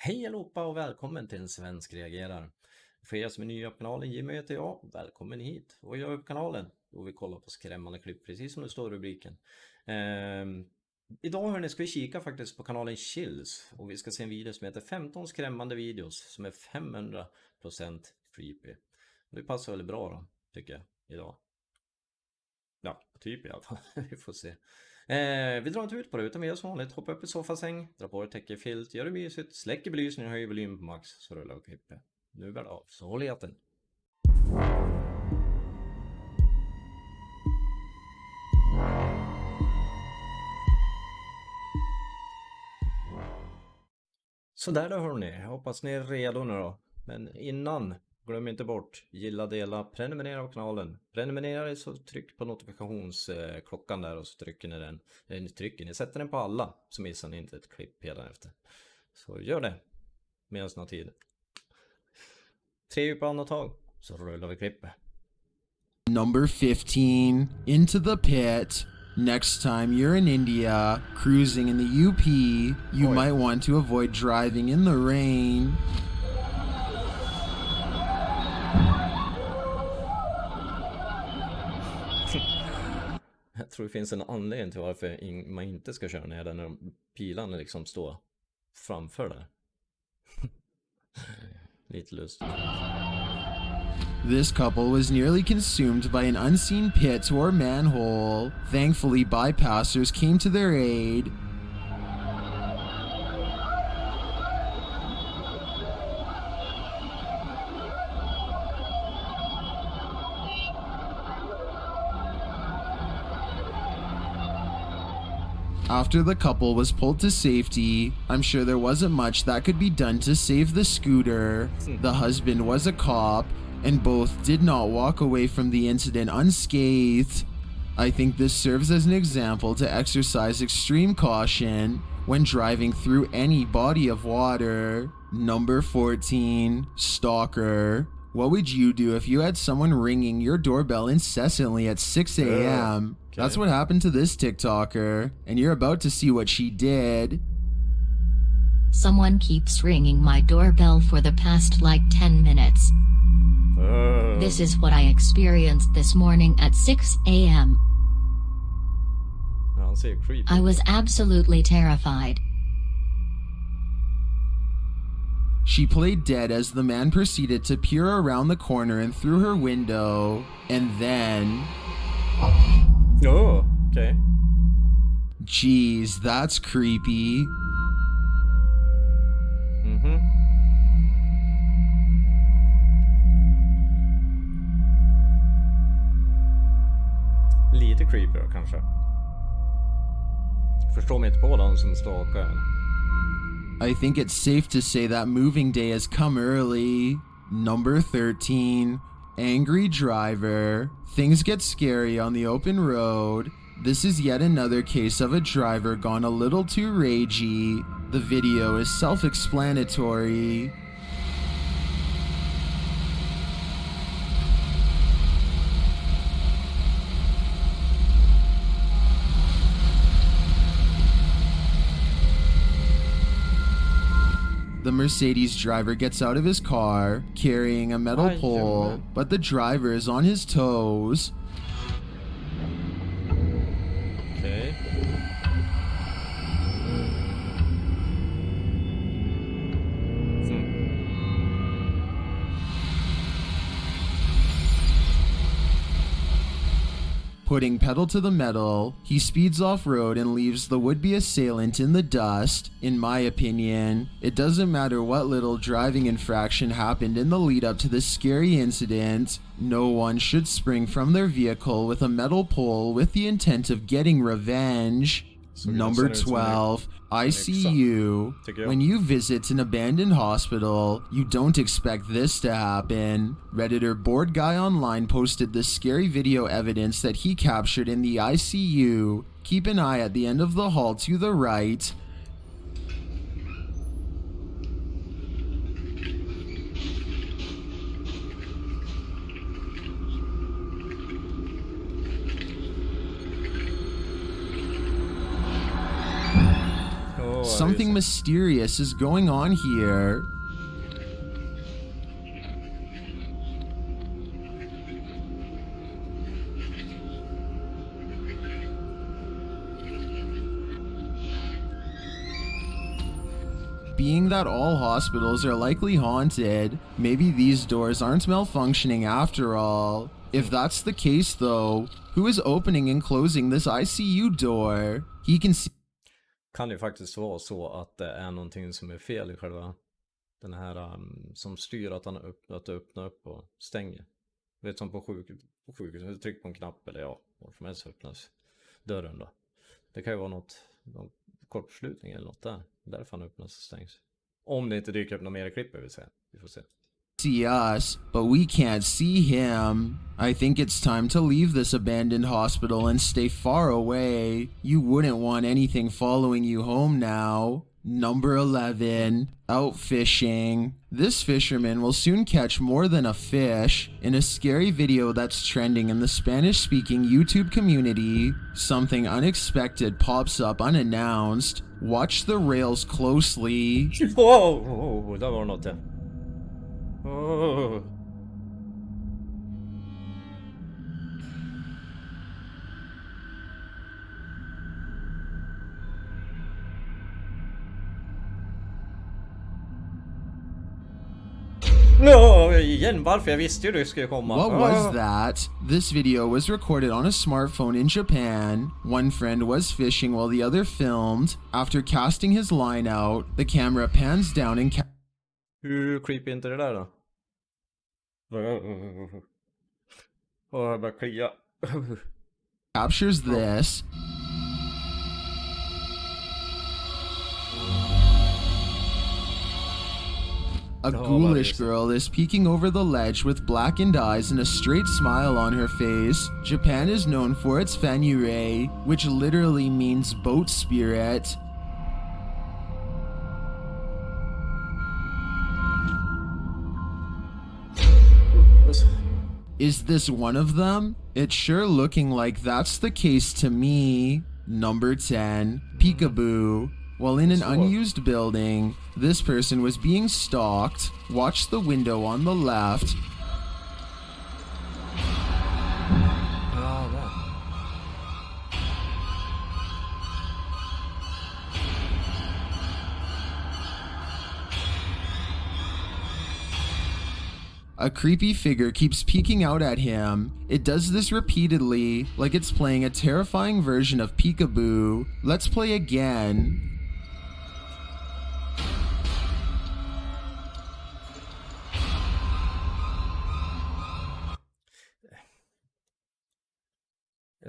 Hej allihopa och välkommen till en svensk reagerar. För er som är nya på kanalen, Jimmy heter jag. Välkommen hit. Och jag är på kanalen och vi kollar på skrämmande klipp, precis som det står i rubriken. Idag hörni ska vi kika faktiskt på kanalen Chills. Och vi ska se en video som heter 15 skrämmande videos som är 500% creepy. Det passar väldigt bra då, tycker jag, idag. Ja, typ i alla fall. Vi får se. Vi drar inte ut på det utan vi gör som vanligt. Hoppa upp i sofasäng, dra på dig täckefilt, gör det mysigt, släcker belysningen och höjer volymen på max så rullar vi klippet. Nu bär det av, så håll i hatten. Så där då hörni, jag hoppas ni är redo nu då. Men innan, glöm inte bort, gilla, dela, prenumerera på kanalen. Prenumerera dig så tryck på notifikationsklockan där och så trycker ni den. Ni sätter den på alla så missar ni inte ett klipp hela efter. Så gör det medan ni har tid. 3 djupa andetag så rullar vi klippet. Number 15, Into the Pit. Next time you're in India, cruising in the UP, you might want to avoid driving in the rain. Jag tror det finns en anledning till varför man inte ska köra ner den när pilarna liksom står framför där. Lite lustigt. This couple was nearly consumed by an unseen pit or manhole. Thankfully, bypassers came to their aid. After the couple was pulled to safety, I'm sure there wasn't much that could be done to save the scooter. The husband was a cop, and both did not walk away from the incident unscathed. I think this serves as an example to exercise extreme caution when driving through any body of water. Number 14, Stalker. What would you do if you had someone ringing your doorbell incessantly at 6 a.m.? Okay. That's what happened to this TikToker, and you're about to see what she did. Someone keeps ringing my doorbell for the past like 10 minutes. This is what I experienced this morning at 6 a.m. I was absolutely terrified. She played dead as the man proceeded to peer around the corner and through her window, and then... Oh, okay. Jeez, that's creepy. Lite creepy då, kanske. Förstår mig inte på den som stalkar. I think it's safe to say that moving day has come early. Number 13, Angry Driver. Things get scary on the open road. This is yet another case of a driver gone a little too ragey. The video is self-explanatory. The Mercedes driver gets out of his car, carrying a metal pole, but the driver is on his toes. Okay. Putting pedal to the metal, he speeds off-road and leaves the would-be assailant in the dust. In my opinion, it doesn't matter what little driving infraction happened in the lead-up to this scary incident. No one should spring from their vehicle with a metal pole with the intent of getting revenge. Number 12, ICU. When you visit an abandoned hospital, you don't expect this to happen. Redditor Bored Guy Online posted this scary video evidence that he captured in the ICU. Keep an eye at the end of the hall to the right. something mysterious is going on here. Being that all hospitals are likely haunted, maybe these doors aren't malfunctioning after all. If that's the case though, who is opening and closing this ICU door? He can see... Kan ju faktiskt vara så att det är någonting som är fel i själva den här som styr att att öppna upp och stänger. Vet som på sjukhuset, tryck på en knapp eller ja, var som helst öppnas dörren då. Det kan ju vara någon kortslutning eller något där. Därför han öppnas och stängs. Om det inte dyker upp några mer klipp, vill säga. Vi får se. See us, but we can't see him. I think it's time to leave this abandoned hospital and stay far away. You wouldn't want anything following you home now. Number 11, out fishing. This fisherman will soon catch more than a fish. In a scary video that's trending in the Spanish-speaking YouTube community, something unexpected pops up unannounced. Watch the rails closely. Wow, där var något där. Oh. No, igen, varför? Jag visste ju det skulle komma. What was that? This video was recorded on a smartphone in Japan. One friend was fishing while the other filmed. After casting his line out, the camera pans down and Hur creepy inte det där då? Åh, jag bara klia. captures this. A ghoulish girl is peeking over the ledge with blackened eyes and a straight smile on her face. Japan is known for its fanyure, which literally means boat spirit. Is this one of them? It's sure looking like that's the case to me. Number 10, peekaboo. While in an unused building, this person was being stalked. Watch the window on the left. A creepy figure keeps peeking out at him. It does this repeatedly, like it's playing a terrifying version of peekaboo. Let's play again.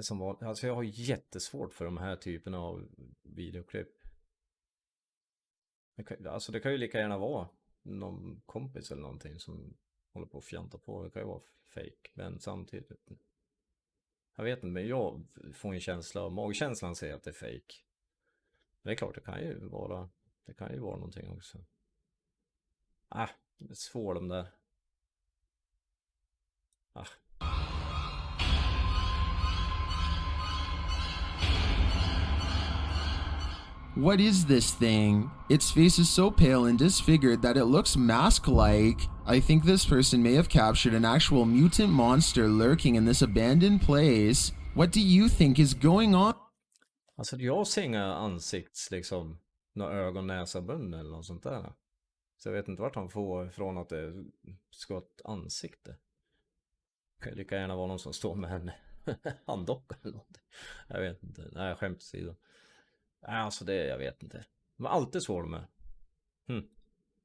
Som var, alltså jag har jättesvårt för de här typerna av videoklipp. Alltså det kan ju lika gärna vara någon kompis eller någonting som håller på att fjanta på. Det kan ju vara fake, men samtidigt. Jag vet inte, men jag får en känsla av, magkänslan säger att det är fake. Det är klart, det kan ju vara någonting också. Det är svårt de där. What is this thing? Its face is so pale and disfigured that it looks mask-like. I think this person may have captured an actual mutant monster lurking in this abandoned place. What do you think is going on? Alltså jag ser inga ansikts liksom, några ögon, näsa, mun eller något sånt där. Så jag vet inte vart han får ifrån att det ska vara ett ansikte. Det kan lika gärna vara någon som står med en handdocka eller något. Jag vet inte, nej skämt åsido. Alltså det, jag vet inte. Men alltid svårt med.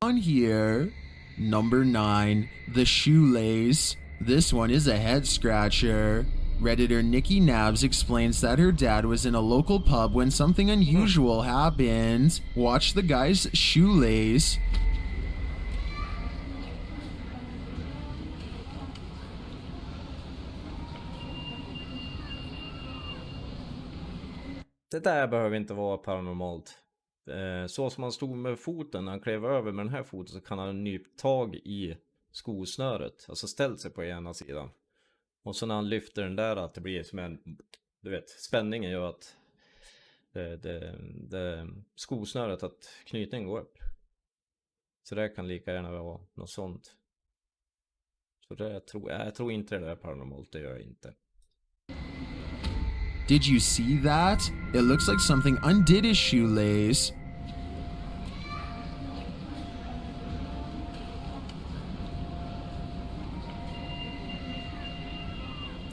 On here, number 9, the shoelace. This one is a head scratcher. Redditor Nikki Nabs explains that her dad was in a local pub when something unusual happened. Watch the guy's shoelace. Det där behöver inte vara paranormalt. Så som han stod med foten när han klev över med den här foten, så kan han nypt tag i skosnöret. Alltså ställt sig på ena sidan. Och så när han lyfter den där, att det blir som en, du vet, spänningen gör att det skosnöret, att knytningen går upp. Så det kan lika gärna vara något sånt. Så jag tror inte det är paranormalt, det gör jag inte. Did you see that? It looks like something undid his shoelace.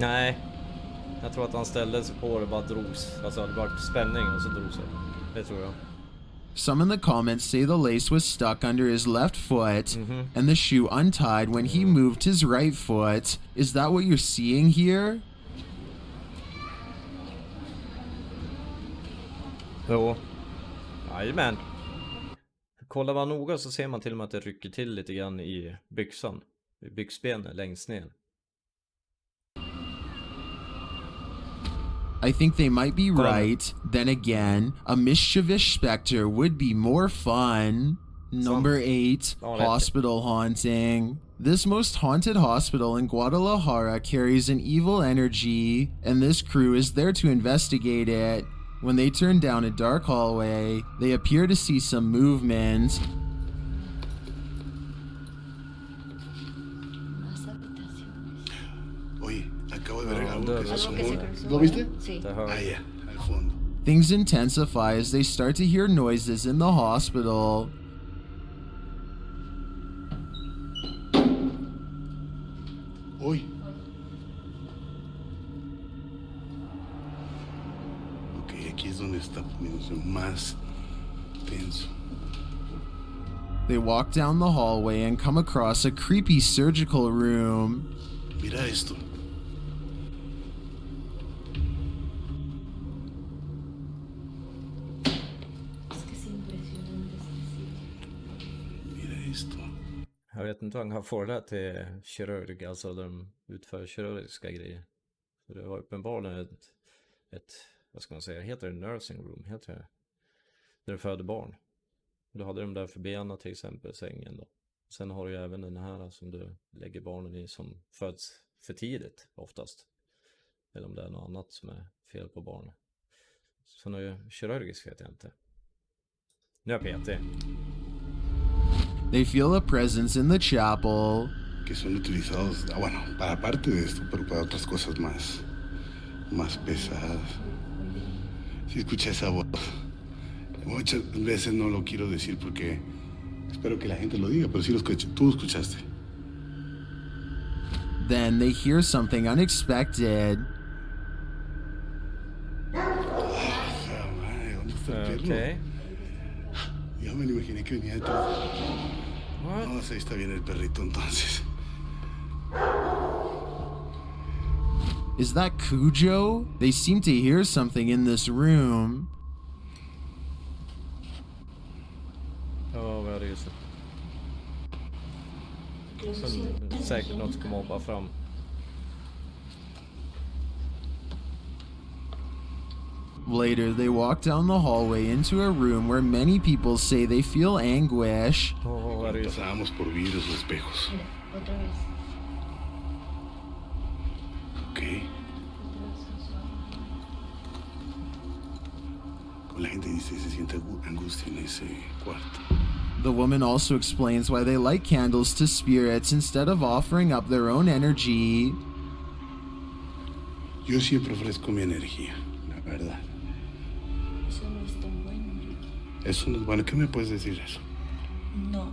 Nej, jag tror att han ställde sig på det och bara drogs. Alltså det var spänning och så drog sig. Det tror jag. Some in the comments say the lace was stuck under his left foot and the shoe untied when he moved his right foot. Is that what you're seeing here? Jo. Jajamän. Kollar man noga så ser man till och med att det rycker till lite grann i byxan. I byxbenet längst ner. I think they might be right. Then again, a mischievous specter would be more fun. Number 8, hospital haunting. This most haunted hospital in Guadalajara carries an evil energy, and this crew is there to investigate it. When they turn down a dark hallway, they appear to see some movement. Oye, acabo de ver algo que se Algo asomó. que se cruzó, ¿Lo viste? Sí. Ah, ya, al fondo. Things intensify as they start to hear noises in the hospital. Uy. Ok, aquí es donde está poniéndose más tenso. They walk down the hallway and come across a creepy surgical room. Mira esto. Mira esto. Jag vet inte vad han kan få det till kirurg, alltså de utför kirurgiska grejer. Så det var uppenbarligen ett vad ska man säga, heter det nursing room, heter det? Där du föder barn. Då hade de där för benen till exempel, sängen då. Sen har du ju även den här som du lägger barnen i som föds för tidigt oftast. Eller om det är något annat som är fel på barnet. Så nu kirurgiskt vet jag inte. Nu är jag PT. They feel a presence in the chapel. Que son utilizados, bueno, para parte de esto, pero para otras cosas más pesadas. Si escucha esa voz. Muchas veces no lo quiero decir porque espero que la gente lo diga, pero sí lo escuché. Tú lo escuchaste. Then they hear something unexpected. Madre, ¿dónde está el perro? Okej. Yo me lo imaginé que venía detrás. No, sí, está bien el perrito entonces. Is that Cujo? They seem to hear something in this room. Ja, vad är det just det? Säkert något som kommer hoppa fram. Later, they walk down the hallway into a room where many people say they feel anguish. Vad är det just det? Pasábamos por vidrios o espejos. Otra vez. Ok. Como la gente dice, se siente angustia en ese cuarto. The woman also explains why they light candles to spirits instead of offering up their own energy. Yo siempre ofrezco mi energía, la verdad. Eso no es tan bueno, Ricky. Eso no es bueno. ¿Qué me puedes decir eso? No.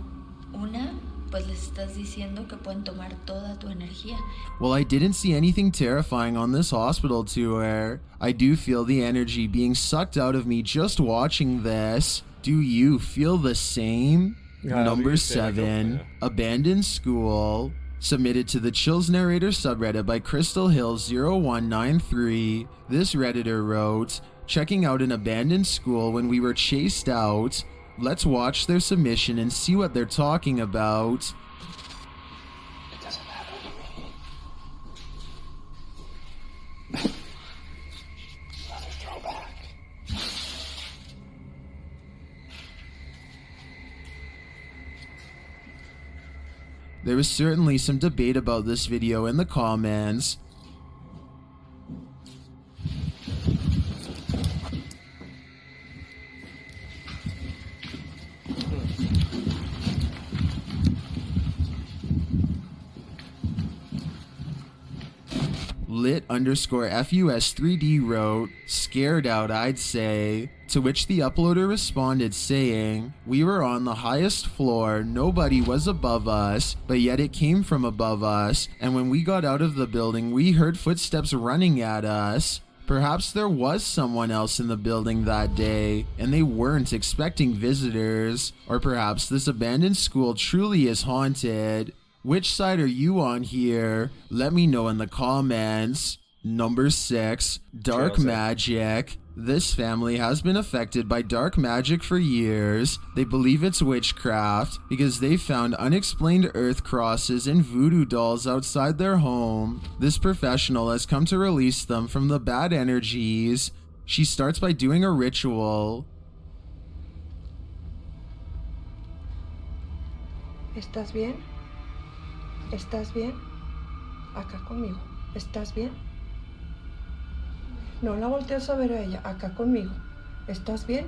Una, pues les estás diciendo que pueden tomar toda tu energía. Well, I didn't see anything terrifying on this hospital tour. I do feel the energy being sucked out of me just watching this. Do you feel the same? Yeah, Number we feel like 7, yeah. Abandoned School. Submitted to the Chills Narrator subreddit by Crystal Hill 0193. This Redditor wrote, checking out an abandoned school when we were chased out. Let's watch their submission and see what they're talking about. It doesn't matter to me. Another throwback. There was certainly some debate about this video in the comments. lit_FUS3D wrote, scared out I'd say, to which the uploader responded saying, we were on the highest floor, nobody was above us, but yet it came from above us, and when we got out of the building we heard footsteps running at us. Perhaps there was someone else in the building that day, and they weren't expecting visitors, or perhaps this abandoned school truly is haunted. Which side are you on here? Let me know in the comments. Number 6, dark magic. This family has been affected by dark magic for years. They believe it's witchcraft because they found unexplained earth crosses and voodoo dolls outside their home. This professional has come to release them from the bad energies. She starts by doing a ritual. ¿Estás bien? ¿Estás bien? Acá conmigo. ¿Estás bien? No la voltees a ver a ella. Acá conmigo. ¿Estás bien?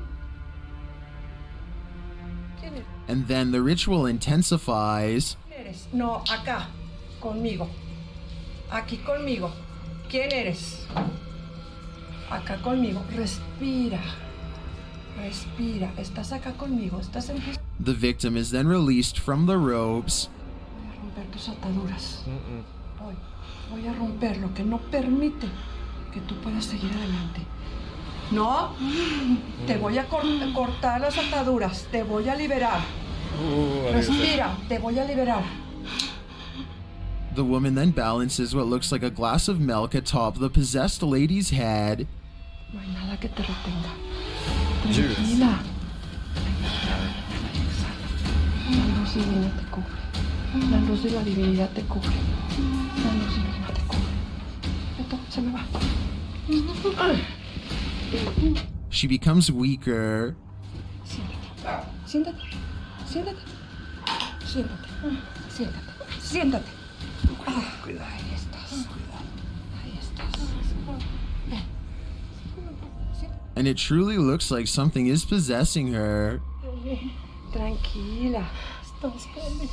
¿Quién eres? And then the ritual intensifies. ¿Quién eres? No, acá. Conmigo. Aquí conmigo. ¿Quién eres? Acá conmigo. Respira. Respira. ¿Estás acá conmigo? ¿Estás en pie? The victim is then released from the ropes. Voy a romper tus ataduras. Voy a romper lo que no permite que tú puedas seguir adelante. No, te voy a cortar las ataduras, te voy a liberar. Respira, te voy a liberar. The woman then balances what looks like a glass of milk atop the possessed lady's head. No hay nada que te retenga. Tranquila. La luz divina te cubre. La luz de la divinidad te cubre. La luz divina te cubre. Esto se me va. She becomes weaker. Siéntate. Siéntate. Siéntate. Siéntate. Siéntate. Cuidado. Ahí estás. Ahí estás. Ven. Siéntate. And it truly looks like something is possessing her. Tranquila. Estás bien.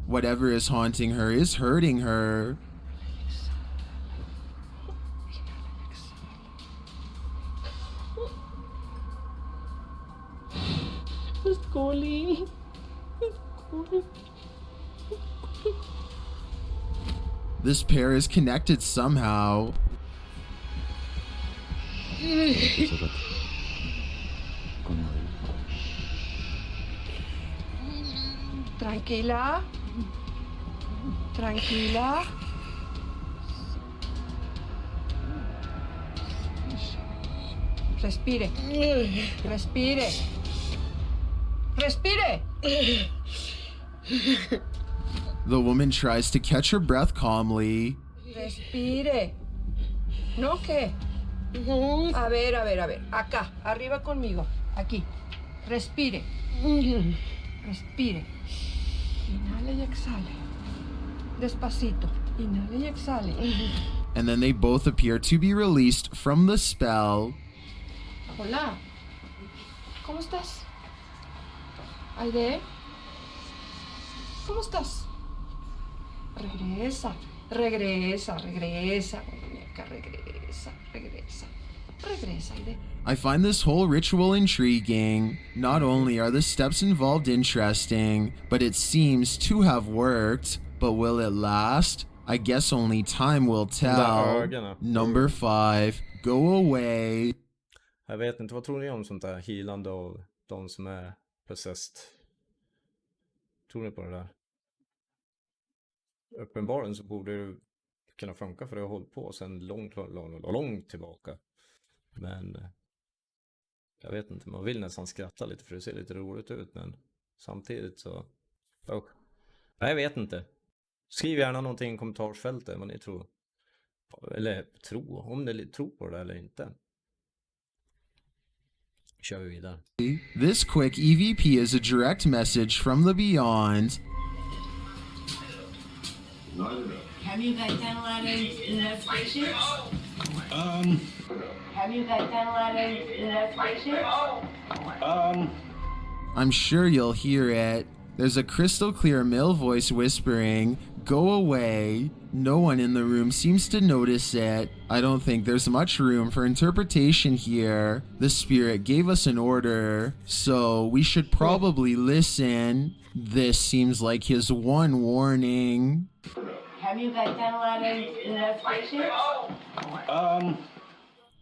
Whatever is haunting her is hurting her. This pair is connected somehow. Tranquila. Tranquila. Respire. Respire. Respire. The woman tries to catch her breath calmly. Respire. ¿No qué? A ver. Acá, arriba conmigo. Aquí. Respire. Respire. Inhale y exhale. Despacito. Inhale y exhale. And then they both appear to be released from the spell. Hola. ¿Cómo estás? Aide. ¿Cómo estás? Regresa. Regresa, muñeca, regresa. Regresa, Aide. I find this whole ritual intriguing. Not only are the steps involved interesting, but it seems to have worked. But will it last? I guess only time will tell. Number 5. Go away. Jag vet inte, vad tror ni om sånt där healande av de som är possessed? Tror ni på det där? Uppenbarligen så borde det kunna funka, för det har hållit på sedan långt tillbaka. Men jag vet inte, man vill nästan skratta lite för det ser lite roligt ut, men samtidigt så jag vet inte. Skriv gärna någonting i kommentarsfältet vad ni tror. Eller om ni tror på det eller inte. Kör vi vidare. This quick EVP is a direct message from the beyond. Have you guys done a lot of investigations? Have you guys done a lot of investigation? I'm sure you'll hear it. There's a crystal clear male voice whispering, "Go away." No one in the room seems to notice it. I don't think there's much room for interpretation here. The spirit gave us an order, so we should probably listen. This seems like his one warning. Have you guys done a lot of investigation?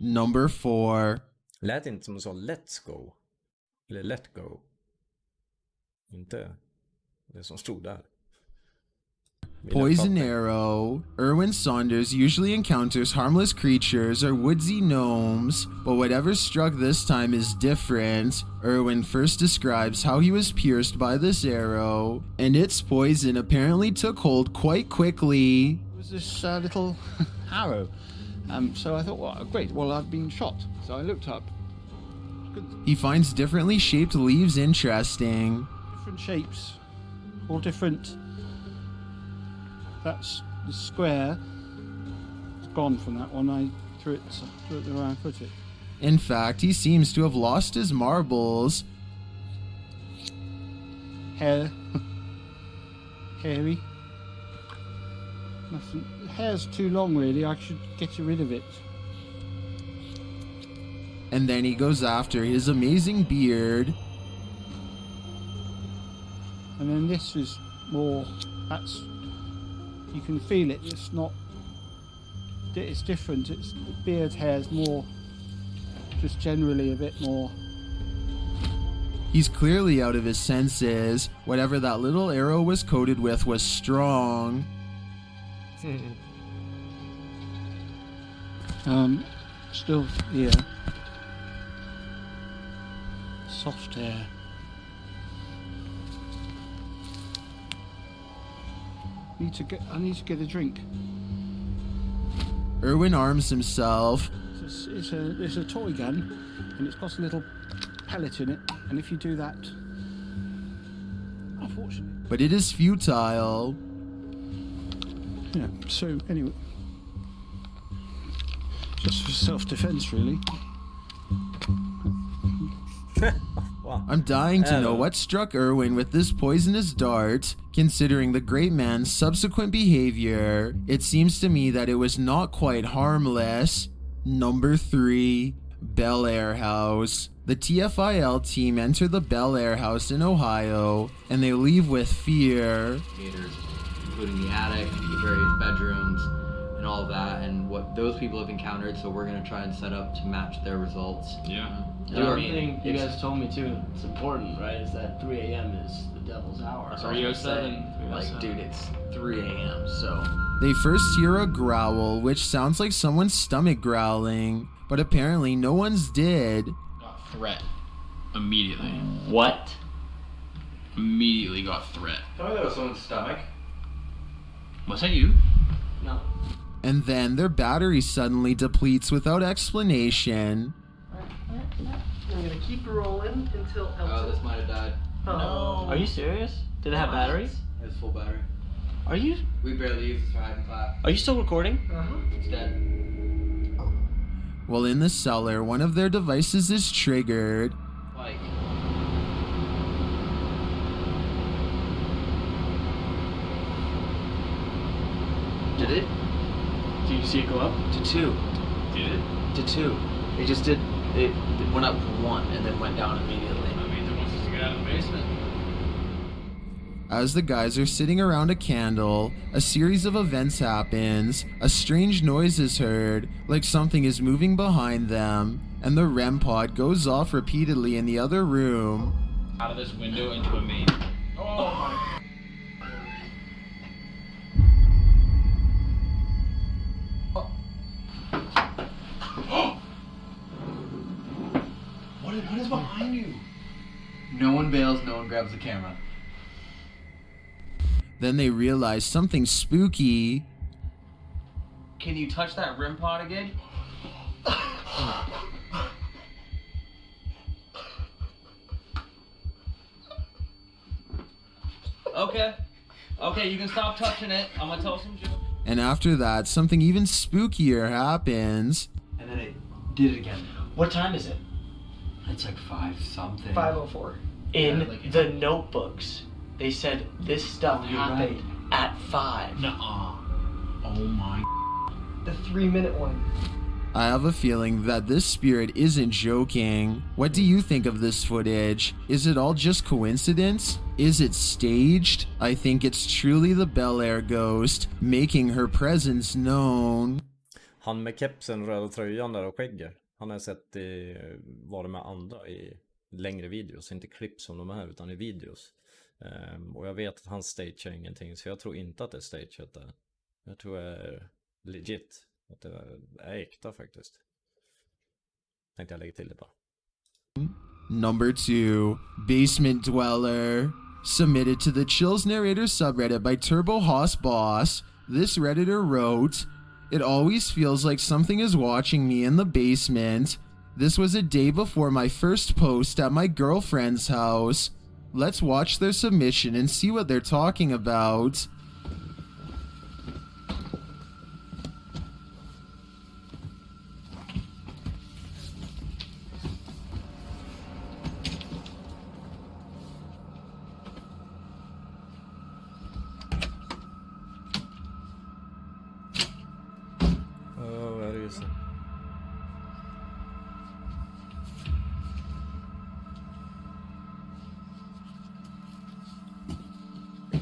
Number 4. Lät inte som hon sa let's go. Eller let go. Inte det som stod där. Poison arrow. Erwin Saunders usually encounters harmless creatures or woodsy gnomes, but whatever struck this time is different. Erwin first describes how he was pierced by this arrow, and its poison apparently took hold quite quickly. It was this little arrow. So I thought, well, great, well, I've been shot. So I looked up. He finds differently shaped leaves interesting. Different shapes, all different. That's the square. It's gone from that one. I threw it around, put it. In fact, he seems to have lost his marbles. Hair. Hairy. Nothing. The hair's too long, really. I should get rid of it. And then he goes after his amazing beard. And then this is more. That's. You can feel it. It's not. It's different. It's the beard hair is more. Just generally a bit more. He's clearly out of his senses. Whatever that little arrow was coated with was strong. Still here. Soft hair. I need to get a drink. Erwin arms himself. It's a toy gun, and it's got a little pellet in it. And if you do that, unfortunately. But it is futile. Yeah. So anyway, just for self-defense, really. Wow. I'm dying to know what struck Erwin with this poisonous dart. Considering the great man's subsequent behavior, it seems to me that it was not quite harmless. Number 3. Bel Air House. The TFIL team enter the Bel Air House in Ohio, and they leave with fear. Including the attic, the various bedrooms, and all of that, and what those people have encountered, so we're going to try and set up to match their results. Yeah. The other thing you guys told me too, it's important, right, is that 3 a.m. is the devil's hour. 3:07. Like, dude, it's 3 a.m., so... They first hear a growl, which sounds like someone's stomach growling, but apparently no one's did. Got threat. Immediately. What? Immediately got threat. Tell me that was someone's stomach. Was that you? No. And then their battery suddenly depletes without explanation. I'm gonna keep rolling until Oh, this might have died. No. Are you serious? Did it have batteries? It has full battery. Are you? We barely use this for hiding clap. Are you still recording? It's dead. While in the cellar, one of their devices is triggered. Like. Did it? Did you see it go up? To 2. Did it? To 2. It just did. It went up to 1 and then went down immediately. I mean, it wants us to get out of the basement. As the guys are sitting around a candle, a series of events happens. A strange noise is heard, like something is moving behind them, and the REM pod goes off repeatedly in the other room. Out of this window into a main. Oh my. What is behind you? No one bails, no one grabs the camera. Then they realize something spooky. Can you touch that REM pod again? Okay. Okay, you can stop touching it. I'm gonna tell some jokes. And after that, something even spookier happens. And then it did it again. What time is it? It's like 5 something. 5:04. In Yeah, like the notebooks, they said this stuff you're happened right. at 5. Nuh-uh. Oh my. The 3-minute one. I have a feeling that this spirit isn't joking. What do you think of this footage? Is it all just coincidence? Is it staged? I think it's truly the Bel Air ghost making her presence known. Han med kepsen, röda tröjan där och skägget. Han har sett vara med andra i längre videos. Inte klipp som de här utan i videos. Och jag vet att han stagear ingenting. Så jag tror inte att det är stageat där. Jag tror det är legit. Att det är äkta faktiskt. Tänkte jag lägga till det bara. Number 2, Basement Dweller. Submitted to the Chills Narrator subreddit by Turbo Hoss Boss. This redditor wrote, "It always feels like something is watching me in the basement. This was a day before my first post at my girlfriend's house. Let's watch their submission and see what they're talking about." Vad är det just nu?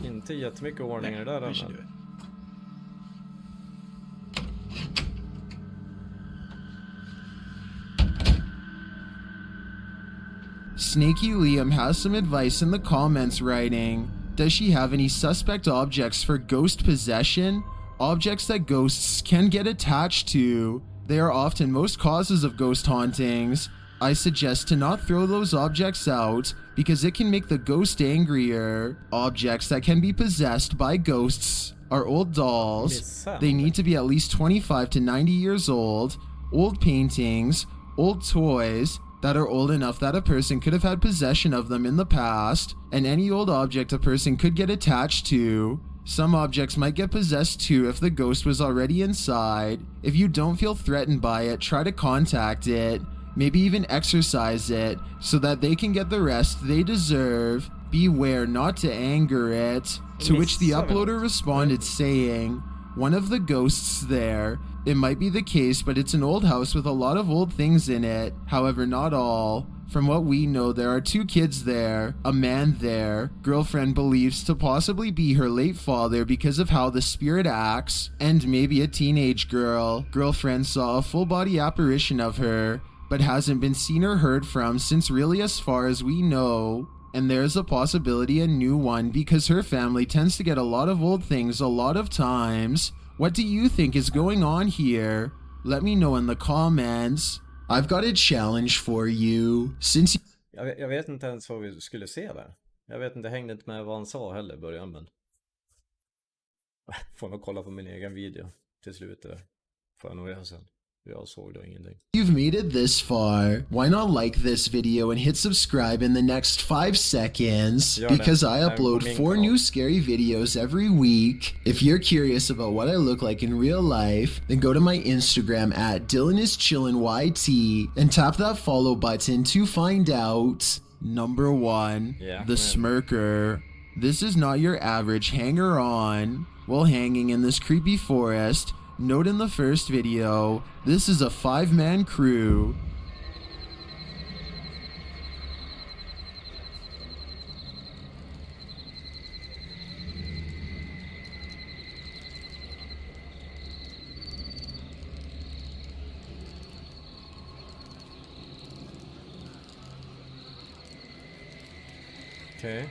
Inte jättemycket ordningar där än. Snaky Liam has some advice in the comments writing, "Does she have any suspect objects for ghost possession? Objects that ghosts can get attached to. They are often most causes of ghost hauntings. I suggest to not throw those objects out because it can make the ghost angrier. Objects that can be possessed by ghosts are old dolls. They need to be at least 25 to 90 years old, old paintings, old toys that are old enough that a person could have had possession of them in the past, and any old object a person could get attached to. Some objects might get possessed too if the ghost was already inside. If you don't feel threatened by it, try to contact it. Maybe even exorcise it so that they can get the rest they deserve. Beware not to anger it." To which the uploader responded saying, "One of the ghosts there. It might be the case, but it's an old house with a lot of old things in it. However, not all. From what we know, there are 2 kids there, a man there. Girlfriend believes to possibly be her late father because of how the spirit acts, and maybe a teenage girl. Girlfriend saw a full body apparition of her, but hasn't been seen or heard from since really as far as we know. And there's a possibility a new one because her family tends to get a lot of old things a lot of times. What do you think is going on here? Let me know in the comments. I've got a challenge for you. Since Jag vet inte ens vad vi skulle se där. Jag vet inte, det hängde inte med vad han sa heller i början, men får nog kolla på min egen video till slut där. Får jag nog göra sen. Jag såg då ingenting. You've made it this far, why not like this video and hit subscribe in the next 5 seconds? Because I upload 4 new scary videos every week. If you're curious about what I look like in real life, then go to my Instagram at DylanIsChillinYT and tap that follow button to find out. Number 1, the Smirker. This is not your average hanger-on. While hanging in this creepy forest, note in the first video, this is a 5-man crew. Okay.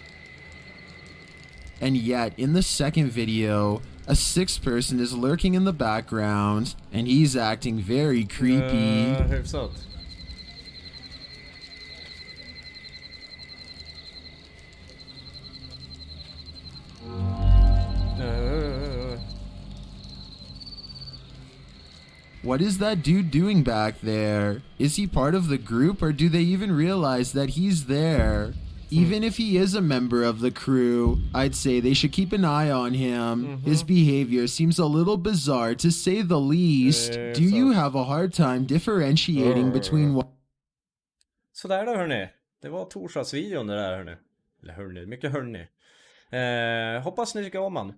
And yet, in the second video, a 6th person is lurking in the background, and he's acting very creepy. Hyfsat. What is that dude doing back there? Is he part of the group, or do they even realize that he's there? Even if he is a member of the crew, I'd say they should keep an eye on him. His behavior seems a little bizarre to say the least. Do you have a hard time differentiating between what... Så där då hörni. Det var torsdagsvideon det där hörni. Eller hörni, mycket hörni. Hoppas ni tycker om man.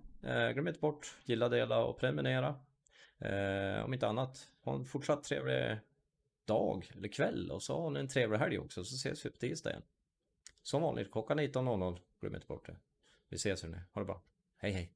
Glöm inte bort, gilla, dela och prenumerera. Om inte annat, ha en fortsatt trevlig dag eller kväll. Och så har ni en trevlig helg också. Så ses vi på tisdag igen. Som vanligt, klockan 19.00. Glöm inte bort det. Vi ses hörni, ha det bra. Hej hej.